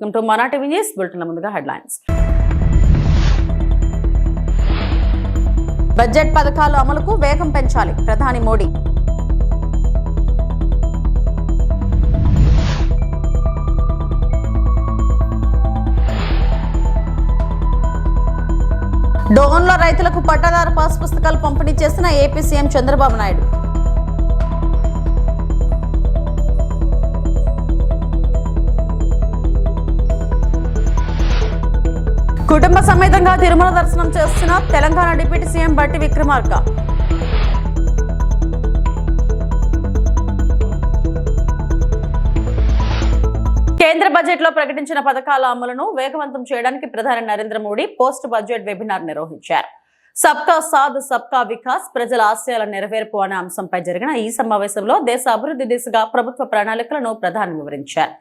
Welcome to మనా TV news bulletin. ముందుగా headlines. Budget పథకాల అమలుకు వేగం పెంచాలి ప్రధాని మోడీ. డోన్లో రైతులకు పట్టాదారు పాస్ పుస్తకాలు పంపిణీ చేసిన ఏపీ సీఎం చంద్రబాబు నాయుడు. కుటుంబ సమేతంగా తిరుమల దర్శనం చేస్తున్న తెలంగాణ డిప్యూటీ సీఎం బట్టి విక్రమార్క. కేంద్ర బడ్జెట్ లో ప్రకటించిన పథకాల అమలును వేగవంతం చేయడానికి ప్రధాని Narendra Modi post budget webinar నిర్వహించారు. సబ్కా సాథ్ సబ్కా వికాస్, ప్రజల ఆశయాల నెరవేర్పు అనే అంశంపై జరిగిన ఈ సమావేశంలో దేశ అభివృద్ధి దిశగా ప్రభుత్వ ప్రణాళికలను ప్రధాని వివరించారు.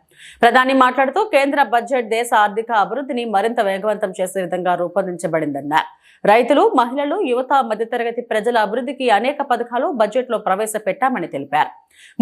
ప్రధాని మాట్లాడుతూ కేంద్ర బడ్జెట్ దేశ ఆర్థిక అభివృద్ధిని మరింత వేగవంతం చేసే విధంగా రూపొందించబడిందన్నారు. రైతులు, మహిళలు, యువత, మధ్యతరగతి ప్రజల అభివృద్ధికి అనేక పథకాలు బడ్జెట్ లో ప్రవేశపెట్టామని తెలిపారు.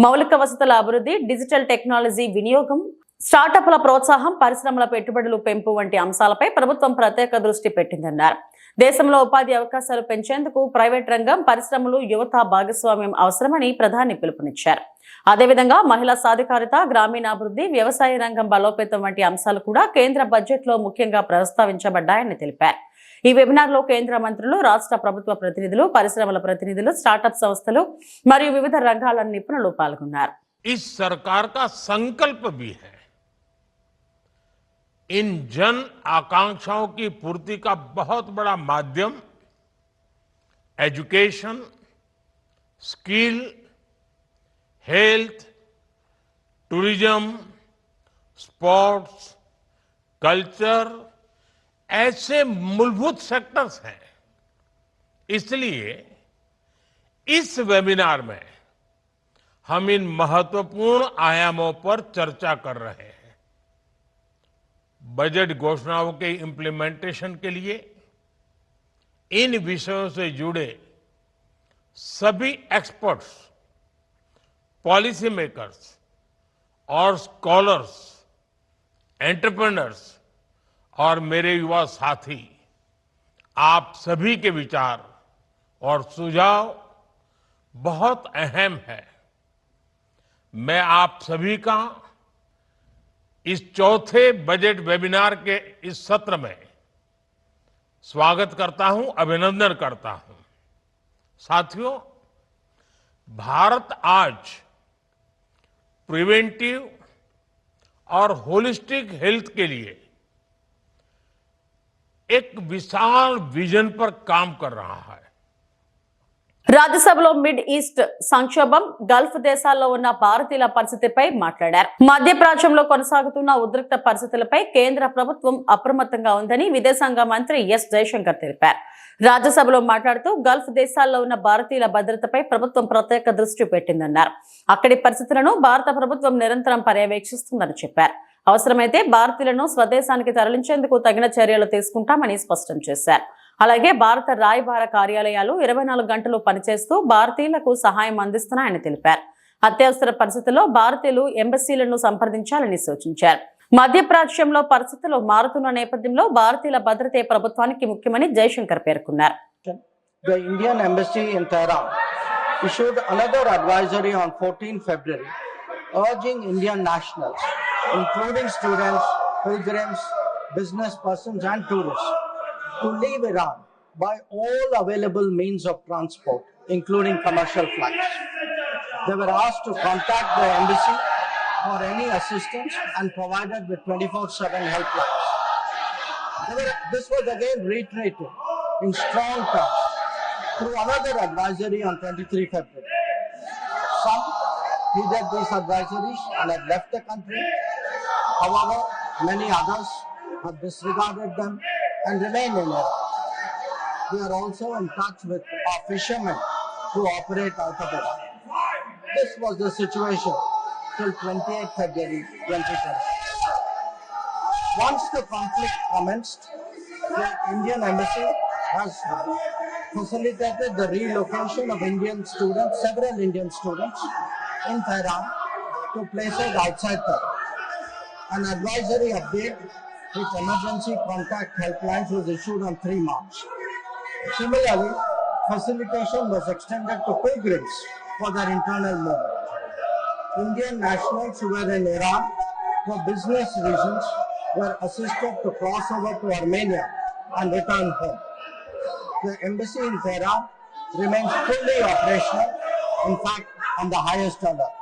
మౌలిక వసతుల అభివృద్ధి, డిజిటల్ టెక్నాలజీ వినియోగం, స్టార్టప్ల ప్రోత్సాహం, పరిశ్రమల పెట్టుబడులు పెంపు వంటి అంశాలపై ప్రభుత్వం ప్రత్యేక దృష్టి పెట్టిందన్నారు. దేశంలో ఉపాధి అవకాశాలు పెంచేందుకు ప్రైవేట్ రంగం, పరిశ్రమలు, యువత భాగస్వామ్యం అవసరమని ప్రధాని పిలుపునిచ్చారు. అదేవిధంగా మహిళా సాధికారిత, గ్రామీణాభివృద్ధి, వ్యవసాయ రంగం బలోపేతం వంటి అంశాలు కూడా కేంద్ర బడ్జెట్ లో ముఖ్యంగా ప్రస్తావించబడ్డాయని తెలిపారు. ఈ వెబినార్ లో కేంద్ర మంత్రులు, రాష్ట్ర ప్రభుత్వ ప్రతినిధులు, పరిశ్రమల ప్రతినిధులు, స్టార్టప్ సంస్థలు మరియు వివిధ రంగాల నిపుణులు పాల్గొన్నారు. इन जन आकांक्षाओं की पूर्ति का बहुत बड़ा माध्यम education, skill, health, tourism, sports, culture ऐसे मूलभूत सेक्टर्स हैं. इसलिए इस वेबिनार में हम इन महत्वपूर्ण आयामों पर चर्चा कर रहे हैं. बजट घोषणाओं के इंप्लीमेंटेशन के लिए इन विषयों से जुड़े सभी एक्सपर्ट्स, पॉलिसी मेकर्स और स्कॉलर्स, एंटरप्रेन्योर्स और मेरे युवा साथी, आप सभी के विचार और सुझाव बहुत अहम है. मैं आप सभी का इस चौथे बजट वेबिनार के इस सत्र में स्वागत करता हूं, अभिनंदन करता हूं. साथियों, भारत आज प्रिवेंटिव और होलिस्टिक हेल्थ के लिए एक विशाल विजन पर काम कर रहा है. రాజ్యసభలో మిడ్ ఈస్ట్ సంక్షోభం, గల్ఫ్ దేశాల్లో ఉన్న భారతీయుల పరిస్థితిపై మాట్లాడారు. మధ్యప్రాచ్యంలో కొనసాగుతున్న ఉద్రిక్త పరిస్థితులపై కేంద్ర ప్రభుత్వం అప్రమత్తంగా ఉందని విదేశాంగ మంత్రి ఎస్ జయశంకర్ తెలిపారు. రాజ్యసభలో మాట్లాడుతూ గల్ఫ్ దేశాల్లో ఉన్న భారతీయుల భద్రతపై ప్రభుత్వం ప్రత్యేక దృష్టి పెట్టిందన్నారు. అక్కడి పరిస్థితులను భారత ప్రభుత్వం నిరంతరం పర్యవేక్షిస్తుందని చెప్పారు. అవసరమైతే భారతీయులను స్వదేశానికి తరలించేందుకు తగిన చర్యలు తీసుకుంటామని స్పష్టం చేశారు. అలాగే భారత రాయబార కార్యాలయాలు 24 గంటలు పనిచేస్తూ భారతీయులకు సహాయం అందిస్తున్నాయని తెలిపారు. అత్యవసర పరిస్థితుల్లో భారతీయులు ఎంబసీలను సంప్రదించాలని సూచించారు. మధ్యప్రాచ్యంలో పరిస్థితులు మారుతున్న నేపథ్యంలో భారతీయుల భద్రతే ప్రభుత్వానికి ముఖ్యమని జయశంకర్ పేర్కొన్నారు. The Indian Embassy in Tehran issued another advisory on 14 February urging Indian nationals, including students, pilgrims, business persons and tourists, to leave Iran by all available means of transport, including commercial flights. They were asked to contact the embassy for any assistance and provided with 24/7 helplines. This was again reiterated in strong terms through another advisory on 23 February. Some heeded these advisories and have left the country. However, many others have disregarded them and remain in Iran. We are also in touch with our fishermen who operate out of Iran. This was the situation till 28 February 2020. Once the conflict commenced, the Indian Embassy has facilitated the relocation of several Indian students in Tehran to places outside Tehran. An advisory update with emergency contact helplines was issued on 3 March. Similarly, facilitation was extended to pilgrims for their internal movement. Indian nationals who were in Iran for business reasons were assisted to cross over to Armenia and return home. The embassy in Tehran remains fully operational, in fact, on the highest alert.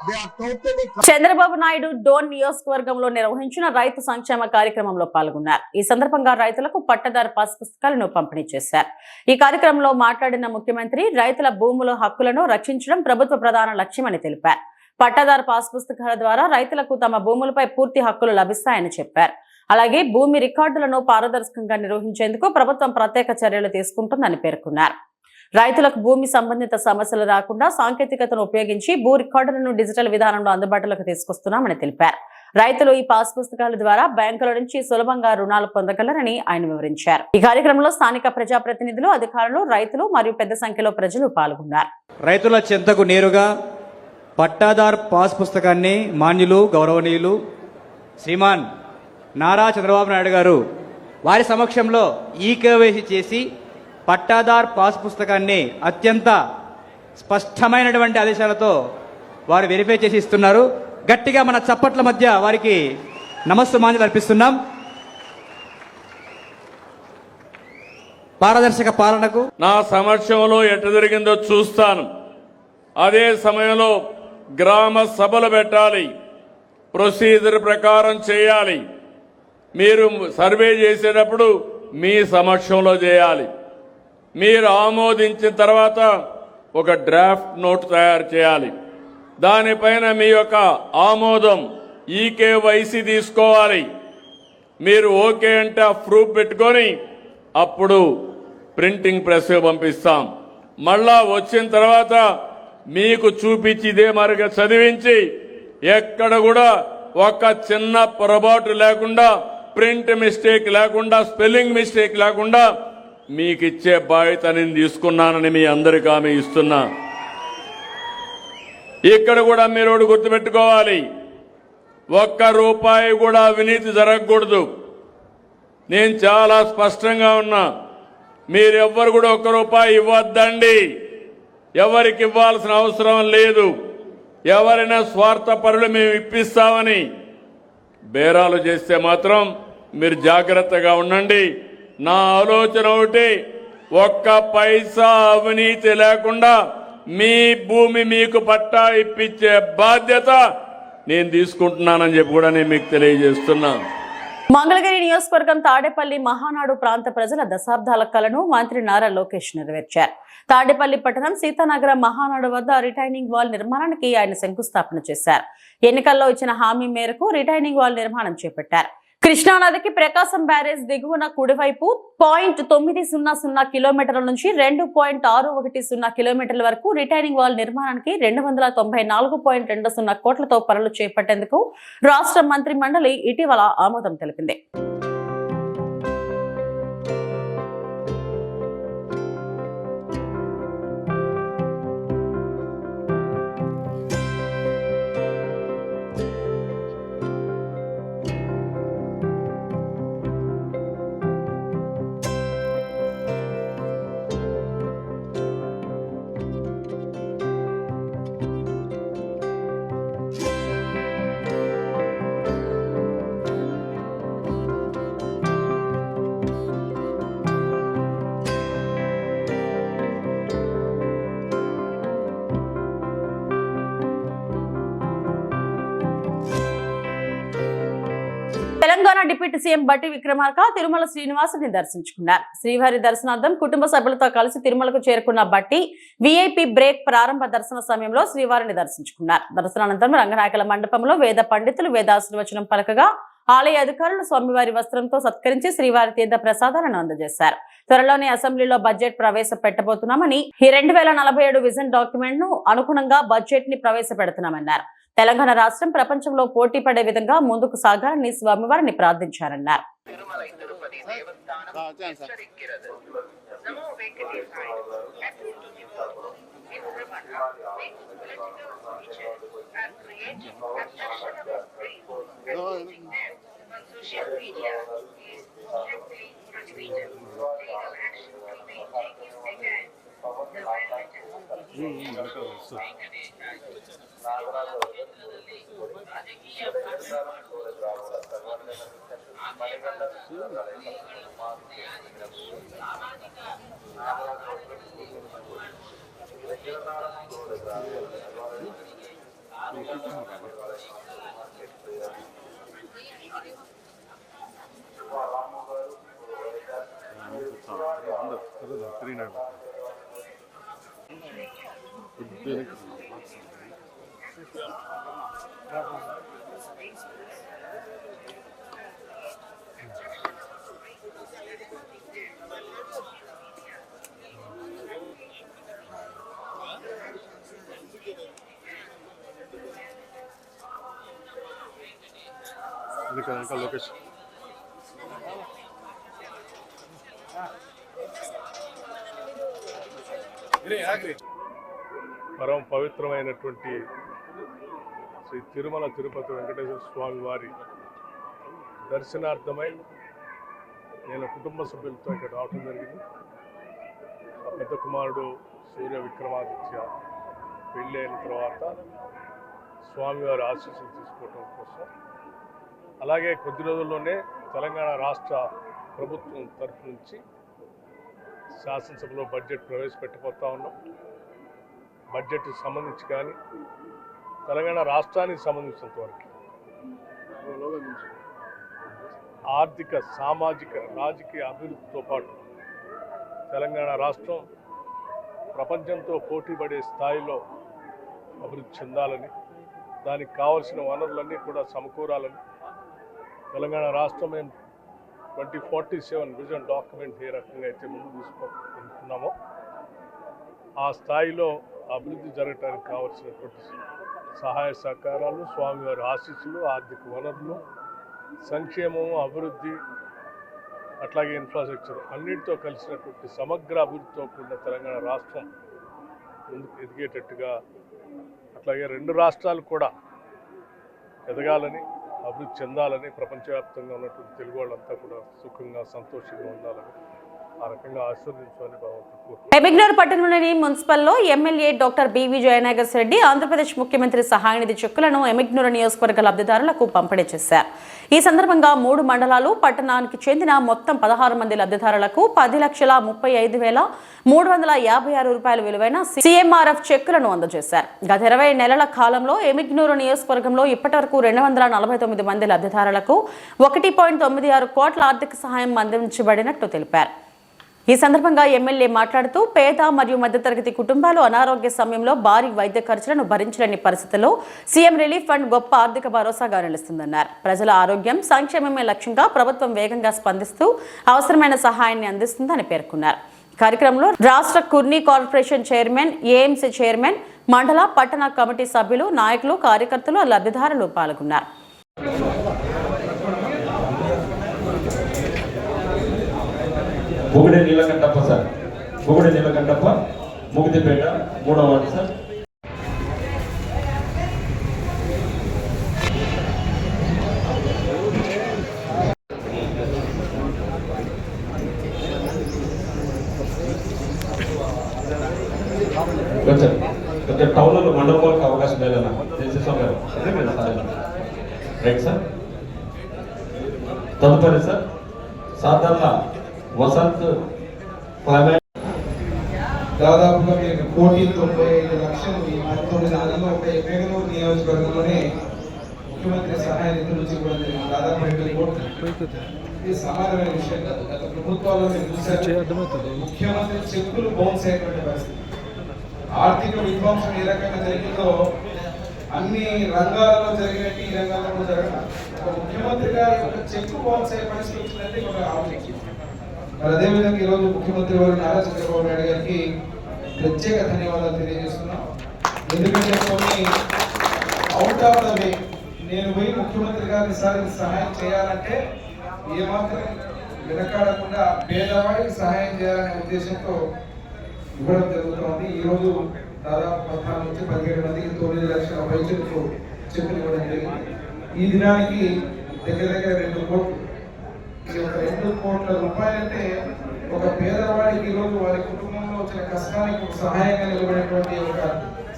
They are totally. Chandrababu Naidu Dhone నియోజకవర్గంలో నిర్వహించిన రైతు సంక్షేమ కార్యక్రమంలో పాల్గొన్నారు. ఈ సందర్భంగా రైతులకు pattadar pass పుస్తకాలను పంపిణీ చేశారు. ఈ కార్యక్రమంలో మాట్లాడిన ముఖ్యమంత్రి రైతుల భూముల హక్కులను రక్షించడం ప్రభుత్వ ప్రధాన లక్ష్యమని తెలిపారు. పట్టదారు పాస్ పుస్తకాల ద్వారా రైతులకు తమ భూములపై పూర్తి హక్కులు లభిస్తాయని చెప్పారు. అలాగే భూమి రికార్డులను పారదర్శకంగా నిర్వహించేందుకు ప్రభుత్వం ప్రత్యేక చర్యలు తీసుకుంటుందని పేర్కొన్నారు. రైతులకు భూమి సంబంధిత సమస్యలు రాకుండా సాంకేతికతను ఉపయోగించి భూ రికార్డులను డిజిటల్ విధానంలో అందుబాటులోకి తీసుకొస్తున్నామని తెలిపారు. రైతులు ఈ పాస్ పుస్తకాల ద్వారా బ్యాంకుల నుంచి సులభంగా రుణాలు పొందగలరని ఆయన వివరించారు. ఈ కార్యక్రమంలో స్థానిక ప్రజాప్రతినిధులు, అధికారులు, రైతులు మరియు పెద్ద సంఖ్యలో ప్రజలు పాల్గొన్నారు. రైతుల చెంతకు నేరుగా పట్టాదార్ పాస్ పుస్తకాన్ని మాన్యులు, గౌరవనీయులు శ్రీమాన్ నారా చంద్రబాబు నాయుడు గారు వారి సమక్షంలో ఈకేవైసీ చేసి పట్టాదార్ పాస్ పుస్తకాన్ని అత్యంత స్పష్టమైనటువంటి ఆదేశాలతో వారు వెరిఫై చేసి ఇస్తున్నారు. గట్టిగా మన చప్పట్ల మధ్య వారికి నమస్సుమాంజలు అర్పిస్తున్నాం. పారదర్శక పాలనకు నా సమక్షంలో ఎట్ట జరిగిందో చూస్తాను. అదే సమయంలో గ్రామ సభలు పెట్టాలి, ప్రొసీజర్ ప్రకారం చేయాలి. మీరు సర్వే చేసేటప్పుడు మీ సమక్షంలో చేయాలి. మీరు ఆమోదించిన తర్వాత ఒక డ్రాఫ్ట్ నోట్ తయారు చేయాలి. దానిపైన మీ యొక్క ఆమోదం ఈకేవైసీ తీసుకోవాలి. మీరు ఓకే అంటే ఆ ప్రూఫ్ పెట్టుకొని అప్పుడు ప్రింటింగ్ ప్రెస్ పంపిస్తాం. మళ్ళా వచ్చిన తర్వాత మీకు చూపించి ఇదే మరిగా చదివించి ఎక్కడ కూడా ఒక చిన్న పొరపాటు లేకుండా, ప్రింట్ మిస్టేక్ లేకుండా, స్పెల్లింగ్ మిస్టేక్ లేకుండా మీకు ఇచ్చే బాధ్యత నేను తీసుకున్నానని మీ అందరికీ హామీ ఇస్తున్నా. ఇక్కడ కూడా మీరు ఒకటి గుర్తుపెట్టుకోవాలి, ఒక్క రూపాయి కూడా అవినీతి జరగకూడదు. నేను చాలా స్పష్టంగా ఉన్నా. మీరెవ్వరు కూడా ఒక్క రూపాయి ఇవ్వద్దండి. ఎవరికి ఇవ్వాల్సిన అవసరం లేదు. ఎవరైనా స్వార్థపరులు మేము ఇప్పిస్తామని బేరాలు చేస్తే మాత్రం మీరు జాగ్రత్తగా ఉండండి. నా ఆలోచన ఒకటి, ఒక్క పైసా అవినీతి లేకుండా మీ భూమి మీకు పట్టా ఇప్పించే బాధ్యత నేను తీసుకుంటున్నానని చెప్పి కూడా నేను మీకు తెలియజేస్తున్నా. మంగళగిరి నియోజకవర్గం తాడేపల్లి మహానాడు ప్రాంత ప్రజల దశాబ్దాల కలను మంత్రి నారా లోకేష్ నెరవేర్చారు. తాడేపల్లి పట్టణం సీతానగరం మహానాడు వద్ద రిటైనింగ్ వాల్ నిర్మాణానికి ఆయన శంకుస్థాపన చేశారు. ఎన్నికల్లో ఇచ్చిన హామీ మేరకు రిటైనింగ్ వాల్ నిర్మాణం చేపట్టారు. కృష్ణానదికి ప్రకాశం బ్యారేజ్ దిగువన కుడివైపు 0.900 కిలోమీటర్ల నుంచి 2.610 కిలోమీటర్ల వరకు రిటైనింగ్ వాల్ నిర్మాణానికి 294.20 కోట్లతో పనులు చేపట్టేందుకు రాష్ట్ర మంత్రి మండలి ఇటీవల ఆమోదం తెలిపింది. తెలంగాణ డిప్యూటీ సీఎం బట్టి విక్రమార్క తిరుమల శ్రీనివాసుని దర్శించుకున్నారు. శ్రీవారి దర్శనార్థం కుటుంబ సభ్యులతో కలిసి తిరుమలకు చేరుకున్న బట్టి వీఐపీ బ్రేక్ ప్రారంభ దర్శన సమయంలో శ్రీవారిని దర్శించుకున్నారు. దర్శనానంతరం రంగనాయకుల మండపంలో వేద పండితులు వేదాశీర్వచనం పలకగా ఆలయ అధికారులు స్వామివారి వస్త్రంతో సత్కరించి శ్రీవారి తీర్థ ప్రసాదాలను అందజేశారు. త్వరలోనే అసెంబ్లీలో బడ్జెట్ ప్రవేశపెట్టబోతున్నామని, ఈ 2047 విజన్ డాక్యుమెంట్ ను అనుగుణంగా బడ్జెట్ ని ప్రవేశపెడుతున్నామన్నారు. తెలంగాణ రాష్ట్రం ప్రపంచంలో పోటీ పడే విధంగా ముందుకు సాగాలని స్వామివారిని ప్రార్థించారన్నారు. and create perception of disgrace and posting them on social media is strictly prohibited. Legal action will be taken against the violators. Location పరమ పవిత్రమైనటువంటి శ్రీ తిరుమల తిరుపతి వెంకటేశ్వర స్వామి వారి దర్శనార్థమై నేను కుటుంబ సభ్యులతో ఇక్కడ రావడం జరిగింది. పెద్ద కుమారుడు సూర్య విక్రమాదిత్య పెళ్ళి అయిన తర్వాత స్వామివారి ఆశీస్సులు తీసుకోవడం కోసం, అలాగే కొద్ది రోజుల్లోనే తెలంగాణ రాష్ట్ర ప్రభుత్వం తరఫు నుంచి శాసనసభలో బడ్జెట్ ప్రవేశపెట్టబోతా ఉన్నాం. బడ్జెట్కి సంబంధించి కానీ తెలంగాణ రాష్ట్రానికి సంబంధించినంత వరకు ఆర్థిక, సామాజిక, రాజకీయ అభివృద్ధితో పాటు తెలంగాణ రాష్ట్రం ప్రపంచంతో పోటీపడే స్థాయిలో అభివృద్ధి చెందాలని, దానికి కావలసిన వనరులన్నీ కూడా సమకూరాలని, తెలంగాణ రాష్ట్రం మేము 2047 విజన్ డాక్యుమెంట్ ఏ రకంగా అయితే ముందు తీసుకుంటున్నామో ఆ స్థాయిలో అభివృద్ధి జరగడానికి కావలసినటువంటి సహాయ సహకారాలు, స్వామివారి ఆశీస్సులు, ఆర్థిక వనరులు, సంక్షేమం, అభివృద్ధి, అట్లాగే ఇన్ఫ్రాస్ట్రక్చర్ అన్నిటితో కలిసినటువంటి సమగ్ర అభివృద్ధితో కూడిన తెలంగాణ రాష్ట్రం ముందుకు ఎదిగేటట్టుగా, అట్లాగే రెండు రాష్ట్రాలు కూడా ఎదగాలని, అభివృద్ధి చెందాలని, ప్రపంచవ్యాప్తంగా ఉన్నటువంటి తెలుగు వాళ్ళంతా కూడా సుఖంగా, సంతోషంగా ఉండాలని, ఆ రకంగా ఆశీర్వదించాలని భగవంతుడు. ఎమిగ్నూరు పట్టణంలోని మున్సిపల్లో MLA doctor BV జయనాగర్ Reddy Andhra Pradesh ముఖ్యమంత్రి సహాయ నిధి చెక్కులను ఎమిగ్నూరు నియోజకవర్గ లబ్ధిదారులకు పంపిణీ చేశారు. ఈ సందర్భంగా 3 మండలాలు, పట్టణానికి చెందిన మొత్తం 16 మంది లబ్ధిదారులకు 10,35,356 రూపాయల విలువైన CMRF చెక్కులను అందజేశారు. గత 20 నెలల కాలంలో ఎమిగ్నూరు నియోజకవర్గంలో ఇప్పటివరకు 249 మంది లబ్ధిదారులకు 1.96 కోట్ల ఆర్థిక సహాయం అందించబడినట్లు తెలిపారు. ఈ సందర్భంగా ఎమ్మెల్యే మాట్లాడుతూ పేద మరియు మధ్యతరగతి కుటుంబాలు అనారోగ్య సమయంలో భారీ వైద్య ఖర్చులను భరించలేని పరిస్థితుల్లో సీఎం రిలీఫ్ ఫండ్ గొప్ప ఆర్థిక భరోసాగా నిలుస్తుందన్నారు. ప్రజల ఆరోగ్యం, సంక్షేమమే లక్ష్యంగా ప్రభుత్వం వేగంగా స్పందిస్తూ అవసరమైన సహాయాన్ని అందిస్తుందని పేర్కొన్నారు. కార్యక్రమంలో రాష్ట్ర కుర్నీ కార్పొరేషన్ చైర్మన్, ఏఎంసీ చైర్మన్, మండల, పట్టణ కమిటీ సభ్యులు, నాయకులు, కార్యకర్తలు, లబ్ధిదారులు పాల్గొన్నారు. బొగుడే నీలకంఠప్ప సార్, బొగుడే నీలకంఠప్ప, ముగిదిపేట 3వ వార్డు సార్. కొంచెం టౌన్లో మండలం వాళ్ళకి అవకాశం లేదన్నా చేసేసాం గారు. Right sir. తదుపరి సార్ సాధారణ వసంత్ క్లైమేట్ దాదాపుగా మీకు 1,95,00,000 ఈ 19 నెలల్లో ఒక ఎమ్మెగనూరు నియోజకవర్గంలోనే ముఖ్యమంత్రి సహాయ నిధి నుంచి కూడా దాదాపు 2 కోట్లు. ఇది సమానమైన విషయం కాదు. గత ప్రభుత్వాల్లో మీరు చూసారు, ముఖ్యమంత్రి చెక్కులు బౌన్స్ అయినటువంటి పరిస్థితి. ఆర్థిక విధ్వంసం ఏ రకంగా జరిగిందో అన్ని రంగాలలో జరిగినట్టు ఈ రంగాల్లో కూడా జరగడం. ఒక ముఖ్యమంత్రి గారు ఒక చెక్కు బౌన్స్ అయ్యే పరిస్థితి వచ్చిందంటే ఒక ఆలోచన. మరి అదేవిధంగా ఈరోజు ముఖ్యమంత్రి వారు నారా చంద్రబాబు నాయుడు గారికి ప్రత్యేక ధన్యవాదాలు తెలియజేస్తున్నాం. ఎందుకంటే కొన్ని అవుట్ ఆఫ్ ద వే నేను పోయి ముఖ్యమంత్రి గారిని సహాయం చేయాలంటే ఏమాత్రం వెనకాడకుండా పేదవాడికి సహాయం చేయాలనే ఉద్దేశంతో ఇవ్వడం జరుగుతుంది. ఈరోజు దాదాపు 14 నుంచి 17 మందికి 9 లక్షల పైసలకు చెక్కులు ఇవ్వడం జరిగింది. ఈ దినానికి దగ్గర 2 కోట్లు. ఈ యొక్క 2 కోట్ల రూపాయలంటే ఒక పేదవాడికి ఈరోజు వారి కుటుంబంలో వచ్చిన కష్టానికి సహాయంగా నిలబడేటువంటి ఒక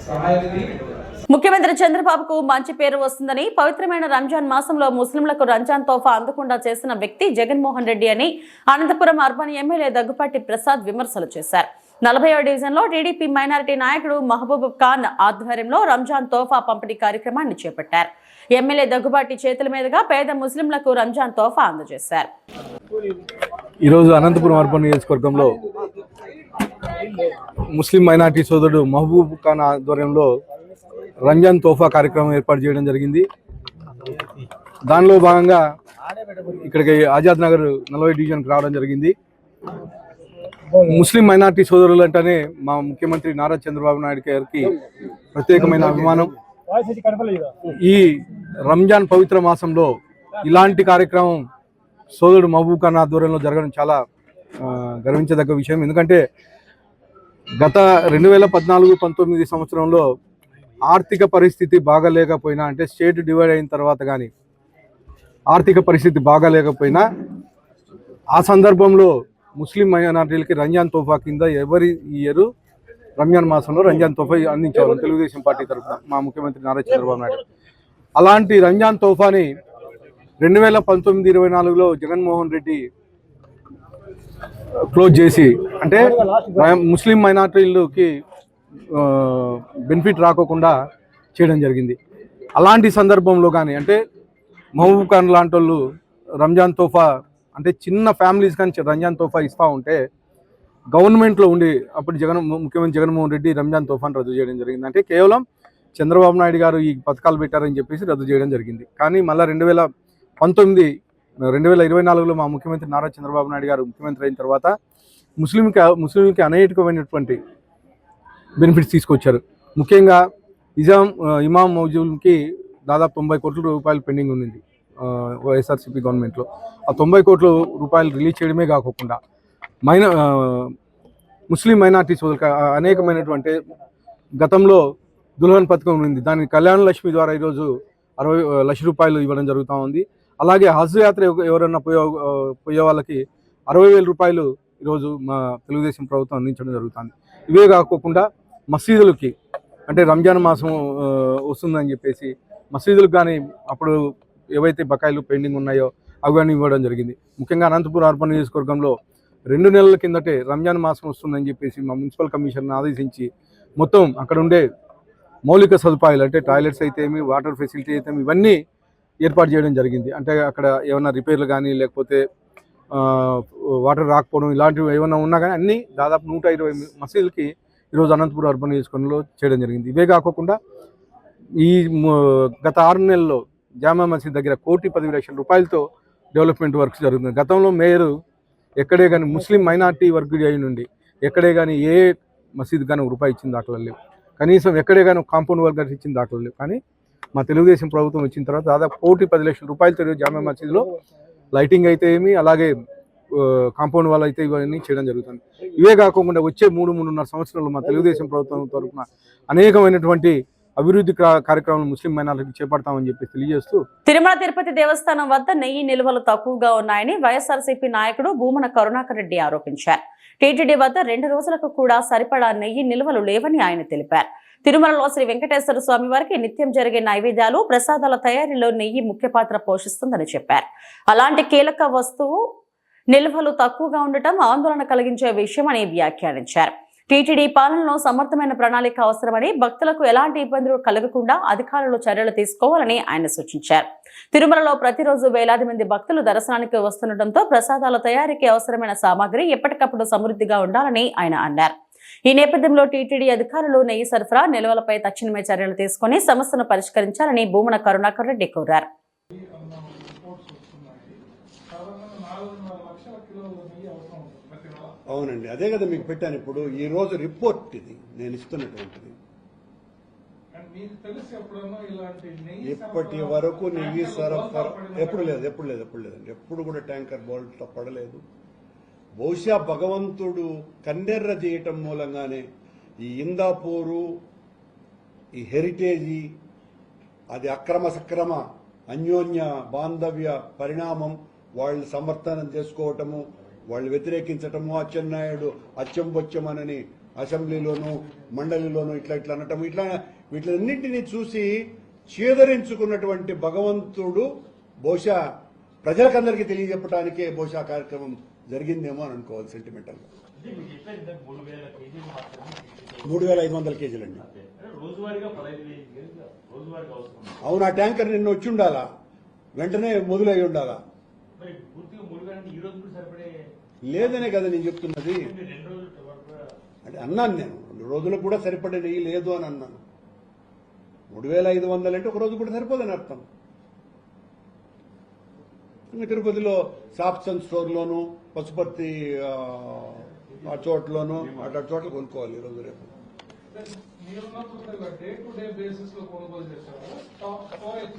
సహాయాన్ని ముఖ్యమంత్రి చంద్రబాబుకు మంచి పేరు వస్తుందని పవిత్రమైన రంజాన్ మాసంలో ముస్లింలకు రంజాన్ తోఫా అందకుండా చేసిన వ్యక్తి జగన్మోహన్ రెడ్డి అని అనంతపురం అర్బన్ ఎమ్మెల్యే దగ్గుపాటి ప్రసాద్ విమర్శలు చేశారు. 40వ డివిజన్లో టీడీపీ మైనారిటీ నాయకుడు మహబూబ్ ఖాన్ ఆధ్వర్యంలో రంజాన్ తోఫా పంపిణీ కార్యక్రమాన్ని చేపట్టారు. ఎమ్మెల్యే దగ్గుబాటి చేతుల మీదుగా పేద ముస్లింలకు రంజాన్ తోఫా అందజేశారు. ఈరోజు అనంతపురం అర్బన్ నియోజకవర్గంలో ముస్లిం మైనారిటీ సోదరుడు మహబూబ్ ఖాన్ ఆధ్వర్యంలో రంజాన్ తోఫా కార్యక్రమం ఏర్పాటు చేయడం జరిగింది. దానిలో భాగంగా ఇక్కడికి ఆజాద్ నగర్ 40 డివిజన్కి రావడం జరిగింది. ముస్లిం మైనారిటీ సోదరులు అంటేనే మా ముఖ్యమంత్రి నారా చంద్రబాబు నాయుడు గారికి ప్రత్యేకమైన అభిమానం. ఈ రంజాన్ పవిత్ర మాసంలో ఇలాంటి కార్యక్రమం సోదరుడు మహబూబ్ ఖాన్ ఆధ్వర్యంలో జరగడం చాలా గర్వించదగ్గ విషయం. ఎందుకంటే గత 2014-19 సంవత్సరంలో ఆర్థిక పరిస్థితి బాగాలేకపోయినా, అంటే స్టేట్ డివైడ్ అయిన తర్వాత కానీ ఆర్థిక పరిస్థితి బాగాలేకపోయినా ఆ సందర్భంలో ముస్లిం మైనారిటీలకి రంజాన్ తోఫా కింద ఎవరి ఇయర్ రంజాన్ మాసంలో రంజాన్ తోఫా అందించేవారు తెలుగుదేశం పార్టీ తరఫున మా ముఖ్యమంత్రి నారా చంద్రబాబు నాయుడు. అలాంటి రంజాన్ తోఫాని 2019-24లో జగన్మోహన్ రెడ్డి క్లోజ్ చేసి, అంటే ముస్లిం మైనారిటీలకి బెనిఫిట్ రాకోకుండా చేయడం జరిగింది. అలాంటి సందర్భంలో కానీ, అంటే మహబూబ్ ఖాన్ లాంటి వాళ్ళు రంజాన్ తోఫా, అంటే చిన్న ఫ్యామిలీస్ కానీ రంజాన్ తోఫా ఇస్తూ ఉంటే గవర్నమెంట్లో ఉండి అప్పుడు ముఖ్యమంత్రి జగన్మోహన్ రెడ్డి రంజాన్ తోఫాను రద్దు చేయడం జరిగింది. అంటే కేవలం చంద్రబాబు నాయుడు గారు ఈ పథకాలు పెట్టారని చెప్పేసి రద్దు చేయడం జరిగింది. కానీ మళ్ళీ 2024లో మా ముఖ్యమంత్రి నారా చంద్రబాబు నాయుడు గారు ముఖ్యమంత్రి అయిన తర్వాత ముస్లింకి అనేకమైనటువంటి బెనిఫిట్స్ తీసుకొచ్చారు. ముఖ్యంగా ఇమాం మౌజూద్కి దాదాపు 90 కోట్ల రూపాయలు పెండింగ్ ఉంది వైఎస్ఆర్సీపీ గవర్నమెంట్లో. ఆ 90 కోట్ల రూపాయలు రిలీజ్ చేయడమే కాకుండా ముస్లిం మైనార్టీ సోదరులకు అనేకమైనటువంటి గతంలో దుల్హన్ పథకం ఉంది. దాని కళ్యాణ లక్ష్మి ద్వారా ఈరోజు 60 లక్షల రూపాయలు ఇవ్వడం జరుగుతూ ఉంది. అలాగే హజ్ యాత్ర ఎవరన్నా పోయే వాళ్ళకి 60,000 రూపాయలు ఈరోజు మా తెలుగుదేశం ప్రభుత్వం అందించడం జరుగుతుంది. ఇవే కాకుండా మసీదులకి, అంటే రంజాన్ మాసం వస్తుందని చెప్పేసి మసీదులకు కానీ అప్పుడు ఏవైతే బకాయిలు పెండింగ్ ఉన్నాయో అవి కానీ ఇవ్వడం జరిగింది. ముఖ్యంగా అనంతపురం అర్బన్ నియోజకవర్గంలో 2 నెలల కిందటే రంజాన్ మాసం వస్తుందని చెప్పేసి మా మున్సిపల్ కమిషన్ను ఆదేశించి మొత్తం అక్కడ ఉండే మౌలిక సదుపాయాలు, అంటే టాయిలెట్స్ అయితే ఏమి, వాటర్ ఫెసిలిటీ అయితే ఇవన్నీ ఏర్పాటు చేయడం జరిగింది. అంటే అక్కడ ఏమైనా రిపేర్లు కానీ లేకపోతే వాటర్ రాకపోవడం ఇలాంటివి ఏమైనా ఉన్నా కానీ అన్నీ దాదాపు 120 మసీదులకి ఈరోజు అనంతపురం అర్బన్ నియోజకవర్గంలో చేయడం జరిగింది. ఇవే కాకుండా ఈ గత 6 నెలల్లో జామా మసీద్ దగ్గర 1,10 లక్షల రూపాయలతో డెవలప్మెంట్ వర్క్స్ జరుగుతుంది. గతంలో మేయర్ ఎక్కడే కానీ ముస్లిం మైనార్టీ వర్క్ అయి నుండి ఎక్కడే కానీ ఏ మసీద్ కానీ రూపాయి ఇచ్చిన దాఖలు లేవు. కనీసం ఎక్కడే కానీ కాంపౌండ్ వర్క్ ఇచ్చిన దాఖలు లేవు. కానీ మా తెలుగుదేశం ప్రభుత్వం వచ్చిన తర్వాత దాదాపు 1,10 లక్షల రూపాయలతో జామా మసీద్లో లైటింగ్ అయితే ఏమి, అలాగే కాంపౌండ్ వాళ్ళు అయితే ఇవన్నీ చేయడం జరుగుతుంది. ఇవే కాకుండా వచ్చే 3-3.5 సంవత్సరాలు మా తెలుగుదేశం ప్రభుత్వం తరఫున అనేకమైనటువంటి అభివృద్ధి కార్యక్రమాలు ముస్లిం మైనారిటీకి చేపడతామని చెప్పి తెలియజేస్తూ, తిరుమల తిరుపతి దేవస్థానం వద్ద నెయ్యి నిల్వలు తక్కువగా ఉన్నాయని వైఎస్ఆర్సీపీ నాయకుడు భూమన కరుణాకర్ రెడ్డి ఆరోపించారు. టీటీడీ వద్ద 2 రోజులకు కూడా సరిపడా నెయ్యి నిల్వలు లేవని ఆయన తెలిపారు. తిరుమలలో శ్రీ వెంకటేశ్వర స్వామి వారికి నిత్యం జరిగే నైవేద్యాలు, ప్రసాదాల తయారీలో నెయ్యి ముఖ్య పాత్ర పోషిస్తుందని చెప్పారు. అలాంటి కీలక వస్తువు నిల్వలు తక్కువగా ఉండటం ఆందోళన కలిగించే విషయమని వ్యాఖ్యానించారు. టీటీడీ పాలనలో సమర్థమైన ప్రణాళిక అవసరమని, భక్తులకు ఎలాంటి ఇబ్బందులు కలగకుండా అధికారులు చర్యలు తీసుకోవాలని ఆయన సూచించారు. తిరుమలలో ప్రతిరోజు వేలాది మంది భక్తులు దర్శనానికి వస్తుండటంతో ప్రసాదాల తయారీకి అవసరమైన సామాగ్రి ఎప్పటికప్పుడు సమృద్ధిగా ఉండాలని ఆయన అన్నారు. ఈ నేపథ్యంలో టీటీడీ అధికారులు నెయ్యి సరఫరా నిల్వలపై తక్షణమే చర్యలు తీసుకుని సమస్యను పరిష్కరించాలని భూమన కరుణాకర్ రెడ్డి కోరారు. అవునండి, అదే కదా మీకు పెట్టాను. ఇప్పుడు ఈ రోజు రిపోర్ట్ ఇది నేను ఇస్తున్నటువంటిది. ఇప్పటి వరకు నెయ్యి సరఫరా ఎప్పుడు లేదండి. ఎప్పుడు కూడా ట్యాంకర్ బోల్ట్ పడలేదు. బహుశా భగవంతుడు కన్నెర్ర చేయటం మూలంగానే ఈ ఇందాపూరు, ఈ హెరిటేజీ, అది అక్రమ సక్రమ అన్యోన్య బాంధవ్య పరిణామం, వాళ్ళు సమర్థనం చేసుకోవటము, వాళ్ళు వ్యతిరేకించటము, అచ్చెన్నాయుడు అచ్చంబొచ్చమనని అసెంబ్లీలోను మండలిలోను ఇట్లా అనటము, వీటిలన్నింటినీ చూసి చేదరించుకున్నటువంటి భగవంతుడు బహుశా ప్రజలకందరికీ తెలియజెప్పడానికే బహుశా కార్యక్రమం జరిగిందేమో అని అనుకోవాలి సెంటిమెంటల్. 3,500 కేజీలండి. అవును, ఆ ట్యాంకర్ నిన్న వచ్చి ఉండాలా, వెంటనే మొదలై ఉండాలా. లేదనే కదా నేను చెప్తున్నది. అంటే అన్నాను నేను 2 రోజులకు కూడా సరిపడే నెయ్యి లేదు అని అన్నాను. 3,500 అంటే ఒక రోజు కూడా సరిపోదని అర్థం. తిరుపతిలో సాప్సన్ స్టోర్లోను, పశుపతి ఆ చోట్లోను అటు చోట్ల కొనుక్కోవాలి ఈరోజు రేపు.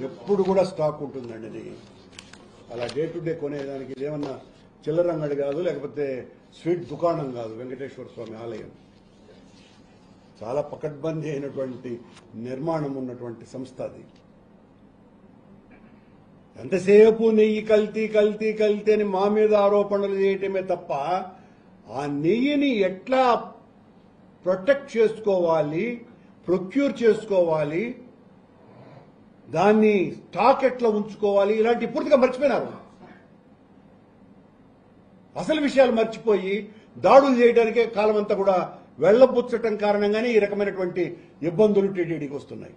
ఎప్పుడు కూడా స్టాక్ ఉంటుందండి నెయ్యి. అలా డే టు డే కొనేదానికి ఇదేమన్నా చిల్లర అంగడి కాదు, లేకపోతే స్వీట్ దుకాణం కాదు. వెంకటేశ్వర స్వామి ఆలయం చాలా పకడ్బందీ అయినటువంటి నిర్మాణం ఉన్నటువంటి సంస్థ అది. ఎంతసేపు నెయ్యి కల్తీ కల్తీ కల్తీ అని మా మీద ఆరోపణలు చేయటమే తప్ప ఆ నెయ్యిని ఎట్లా ప్రొటెక్ట్ చేసుకోవాలి, ప్రొక్యూర్ చేసుకోవాలి, దాన్ని స్టాక్ ఎట్లా ఉంచుకోవాలి, ఇలాంటి పూర్తిగా మర్చిపోయినారు. అసలు విషయాలు మర్చిపోయి దాడులు చేయడానికే కాలం అంతా కూడా వెళ్లబుచ్చటం కారణంగానే ఈ రకమైనటువంటి ఇబ్బందులు టీటీడీకి వస్తున్నాయి.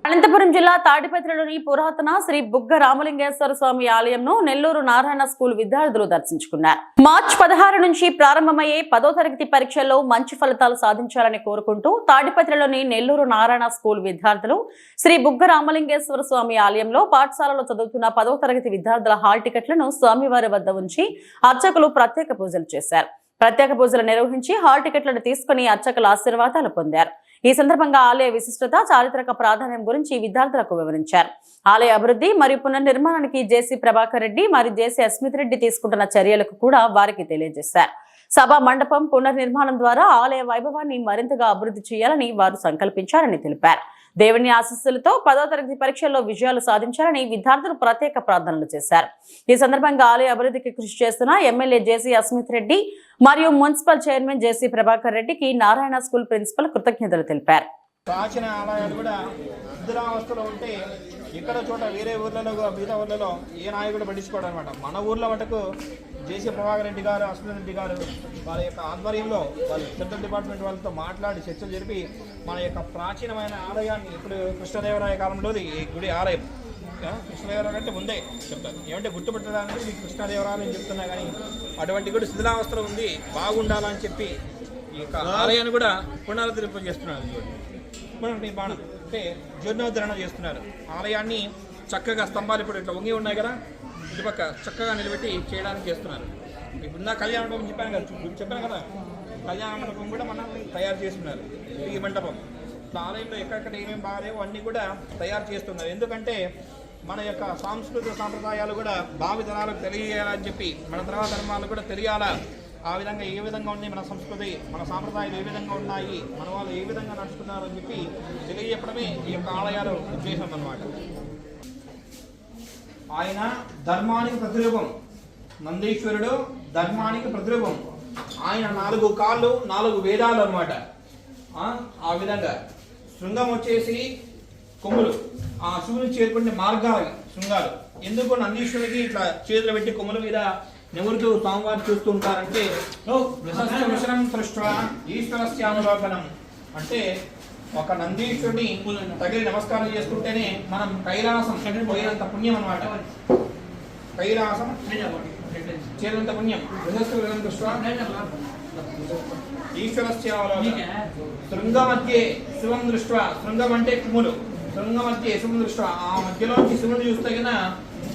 అనంతపురం జిల్లా తాడిపత్రిలోని పురాతన శ్రీ బుగ్గ రామలింగేశ్వర స్వామి ఆలయంను నెల్లూరు నారాయణ స్కూల్ విద్యార్థులు దర్శించుకున్నారు. మార్చి 16 నుంచి ప్రారంభమయ్యే 10వ తరగతి పరీక్షల్లో మంచి ఫలితాలు సాధించాలని కోరుకుంటూ తాడిపత్రిలోని నెల్లూరు నారాయణ స్కూల్ విద్యార్థులు శ్రీ బుగ్గ రామలింగేశ్వర స్వామి ఆలయంలో పాఠశాలలో చదువుతున్న 10వ తరగతి విద్యార్థుల హాల్ టికెట్లను స్వామివారి వద్ద ఉంచి అర్చకులు ప్రత్యేక పూజలు చేశారు. ప్రత్యేక పూజలు నిర్వహించి హాల్ టికెట్లను తీసుకుని అర్చకుల ఆశీర్వాదాలు పొందారు. ఈ సందర్భంగా ఆలయ విశిష్టత, చారిత్రక ప్రాధాన్యం గురించి విద్యార్థులకు వివరించారు. ఆలయ అభివృద్ధి మరియు పునర్నిర్మాణానికి జేసీ ప్రభాకర్ రెడ్డి మరియు జేసీ అస్మిత్ రెడ్డి తీసుకుంటున్న చర్యలకు కూడా వారికి తెలియజేశారు. సభా మండపం పునర్నిర్మాణం ద్వారా ఆలయ వైభవాన్ని మరింతగా అభివృద్ధి చేయాలని వారు సంకల్పించారని తెలిపారు. దేవుని ఆశీస్సులతో 10వ తరగతి పరీక్షల్లో విజయాలు సాధించాలని విద్యార్థులు ప్రత్యేక ప్రార్థనలు చేశారు. ఈ సందర్భంగా ఆలయ అభివృద్ధికి కృషి చేస్తున్న ఎమ్మెల్యే జేసీ అస్మిత్ రెడ్డి మరియు మున్సిపల్ చైర్మన్ జేసీ ప్రభాకర్ రెడ్డికి నారాయణ స్కూల్ ప్రిన్సిపల్ కృతజ్ఞతలు తెలిపారు. ప్రాచీన ఆలయాలు కూడా శిథిలావస్థలో ఉంటే ఇక్కడ చోట వేరే ఊర్లలో మిగతా ఊర్లలో ఏ నాయకుడు పట్టించుకోవడం అనమాట. మన ఊర్లో మటుకు జేసీ ప్రభాకర్ రెడ్డి గారు, అస్మిత్ రెడ్డి గారు వాళ్ళ యొక్క ఆధ్వర్యంలో వాళ్ళ సెంట్రల్ డిపార్ట్మెంట్ వాళ్ళతో మాట్లాడి చర్చలు జరిపి మన యొక్క ప్రాచీనమైన ఆలయాన్ని, ఇప్పుడు కృష్ణదేవరాయ కాలంలోది ఈ గుడి ఆలయం, కృష్ణదేవరాయ కంటే ముందే చెప్తాను, ఏమంటే గుర్తుపెట్టడానికి ఈ కృష్ణదేవరాయలు అని చెప్తున్నా కానీ అటువంటి గుడి శిథిలావస్థలో ఉంది, బాగుండాలని చెప్పి ఈ యొక్క ఆలయాన్ని కూడా పునరుద్ధరింప చేస్తున్నారు. బాణం అంటే జీర్ణోద్ధరణ చేస్తున్నారు. ఆలయాన్ని చక్కగా స్తంభాలు ఇప్పుడు ఇట్లా వంగి ఉన్నాయి కదా, ఇటుపక్క చక్కగా నిలబెట్టి చేయడానికి చేస్తున్నారు. ఇప్పుడున్న కళ్యాణ మండపం చెప్పాను కదా, కళ్యాణ మండపం కూడా మనం తయారు చేస్తున్నారు. ఈ మండపం ఆలయంలో ఎక్కడెక్కడ ఏమేమి బాగాలేవో అన్నీ కూడా తయారు చేస్తున్నారు. ఎందుకంటే మన యొక్క సాంస్కృతిక సాంప్రదాయాలు కూడా భావి తరాలకు తెలియాలని చెప్పి, మన తర్వాత ధర్మాలు కూడా తెలియాలా, ఆ విధంగా ఏ విధంగా ఉంది మన సంస్కృతి, మన సాంప్రదాయాలు ఏ విధంగా ఉన్నాయి, మన వాళ్ళు ఏ విధంగా నడుచుకున్నారు అని చెప్పి తెలియజెప్పడమే ఈ యొక్క ఆలయాల ఉద్దేశం అన్నమాట. ఆయన ధర్మానికి ప్రతిరూపం, నందీశ్వరుడు ధర్మానికి ప్రతిరూపం. ఆయన 4 కాళ్ళు 4 వేదాలు అనమాట. ఆ విధంగా శృంగం వచ్చేసి కొమ్ములు, ఆ శివుని చేరుకునే మార్గాలు శృంగాలు. ఎందుకు నందీశ్వరుడికి ఇట్లా చేతులు పెట్టి కొమ్ముల మీద నివృత్తు స్వామివారు చూస్తూ ఉంటారంటే ఈశ్వరస్యానులోకనం అంటే ఒక నందీశ్వరుని తగిలి నమస్కారం చేసుకుంటేనే మనం కైలాసం పోయేంత పుణ్యం అన్నమాట. కైలాసం చేరేంత పుణ్యం. ఈశ్వరస్యావలోకనం శృంగ మధ్య శివం దృష్ట్యా, శృంగం అంటే కుములు, శృంగ మధ్య శివం దృష్ట్యా, ఆ మధ్యలోంచి శివుని చూస్తే కన్నా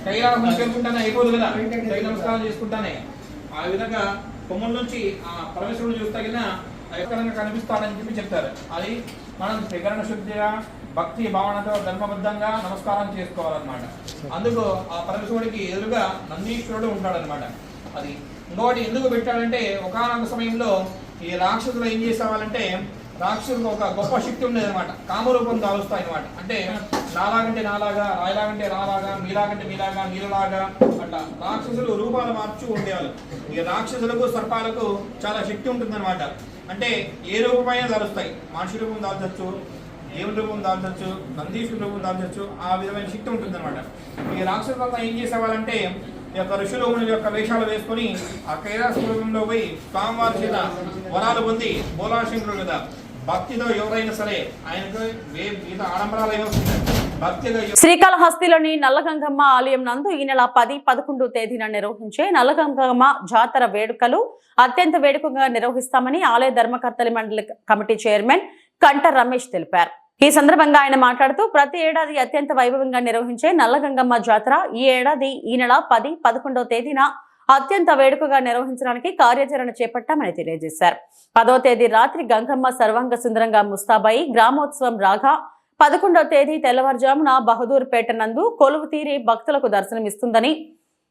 కైలాసం చేసుకుంటానే అయిపోదు కదా, కై నమస్కారం చేసుకుంటానే. ఆ విధంగా కొమ్ముల నుంచి ఆ పరమేశ్వరుడు చూస్తే కన్నా ఎక్కడంగా కనిపిస్తాడని చెప్పి చెప్తారు. అది మనం త్రికరణ శుద్ధిగా భక్తి భావనతో ధర్మబద్ధంగా నమస్కారం చేసుకోవాలన్నమాట. అందుకు ఆ పరమేశ్వరుడికి ఎదురుగా నందీశ్వరుడు ఉంటాడనమాట. అది ఇంకోటి ఎందుకు పెట్టాడంటే ఒకానొక సమయంలో ఈ రాక్షసులు ఏం చేసేవాళ్ళంటే రాక్షసులకు ఒక గొప్ప శక్తి ఉండేది అనమాట. కామరూపం దాలుస్తాయి అనమాట. అంటే నాలాగంటే నాలాగా, రాయలాగంటే రాలాగా, మీలాగంటే మీలాగా, నీరులాగా అట్లా రాక్షసులు రూపాలు మార్చు ఉండేవాళ్ళు. ఈ రాక్షసులకు సర్పాలకు చాలా శక్తి ఉంటుందన్నమాట. అంటే ఏ రూపమైనా దాలుస్తాయి. మనిషి రూపం దాల్చచ్చు, దేవుని రూపం దాల్చచ్చు, నందీశ్వరుని రూపం దాల్చచ్చు. ఆ విధమైన శక్తి ఉంటుందన్నమాట. ఈ రాక్షసులంతా ఏం చేసేవాళ్ళంటే ఈ యొక్క ఋషులు యొక్క వేషాలు వేసుకొని ఆ కైలాసపురంలో పోయి స్వామివారి చేత వరాలు పొంది బోలాశంకరుడు కదా భక్తితో ఎవరైనా సరే ఆయనకు మిగతా ఆడంబరాలు ఏమవుతుంది భక్తిగా. శ్రీకాళహస్తిలోని నల్లగంగమ్మ ఆలయం నందు ఈ నెల 10, 11 తేదీన నిర్వహించే నల్లగంగమ్మ జాతర వేడుకలు అత్యంత వేడుకగా నిర్వహిస్తామని ఆలయ ధర్మకర్తల మండలి కమిటీ చైర్మన్ కంట రమేష్ తెలిపారు. ఈ సందర్భంగా ఆయన మాట్లాడుతూ ప్రతి ఏడాది అత్యంత వైభవంగా నిర్వహించే నల్లగంగమ్మ జాతర ఈ ఏడాది ఈ నెల 10, 11 తేదీన అత్యంత వేడుకగా నిర్వహించడానికి కార్యాచరణ చేపట్టామని తెలియజేశారు. 10వ తేదీ రాత్రి గంగమ్మ సర్వాంగ సుందరంగా ముస్తాబాయి గ్రామోత్సవం రాగా 11వ తేదీ తెల్లవారుజామున బహదూర్పేట నందు కొలువు తీరి భక్తులకు దర్శనమిస్తుందని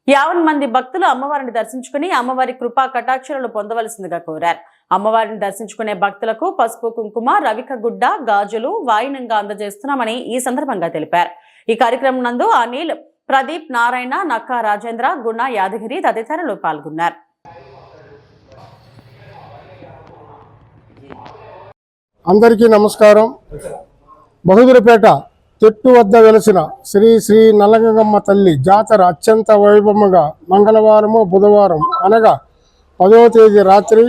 50 మంది భక్తులు అమ్మవారిని దర్శించుకుని అమ్మవారి కృపా కటాక్షాలను పొందవలసిందిగా కోరారు. అమ్మవారిని దర్శించుకునే భక్తులకు పసుపు కుంకుమ, రవిక గుడ్డ, గాజులు వాయినంగా అందజేస్తున్నామని ఈ సందర్భంగా తెలిపారు. ఈ కార్యక్రమం నందు అనిల్, ప్రదీప్, నారాయణ, నక్కా రాజేంద్ర, గుణ యాదగిరి తదితరులు పాల్గొన్నారు. అందరికీ నమస్కారం. బహదూరుపేట చెట్టు వద్ద వెలసిన శ్రీ శ్రీ నల్లగంగమ్మ తల్లి జాతర అత్యంత వైభవంగా మంగళవారము, బుధవారం అనగా 10వ తేదీ రాత్రి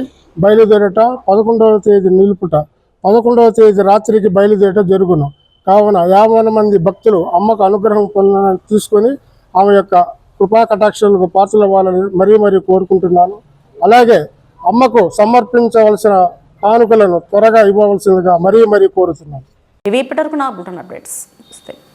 బయలుదేరట, 11వ తేదీ నిలుపుట, 11వ తేదీ రాత్రికి బయలుదేరట జరుగును. కావున 50 మంది భక్తులు అమ్మకు అనుగ్రహం పొందాలని తీసుకొని ఆమె యొక్క కృపా కటాక్షాలకు పాత్రలవ్వాలని మరీ కోరుకుంటున్నాను. అలాగే అమ్మకు సమర్పించవలసిన కానుకలను త్వరగా ఇవ్వవలసిందిగా మరీ కోరుతున్నాను. ఇవి ఇప్పటివరకు నా బులెటిన్ అప్డేట్స్.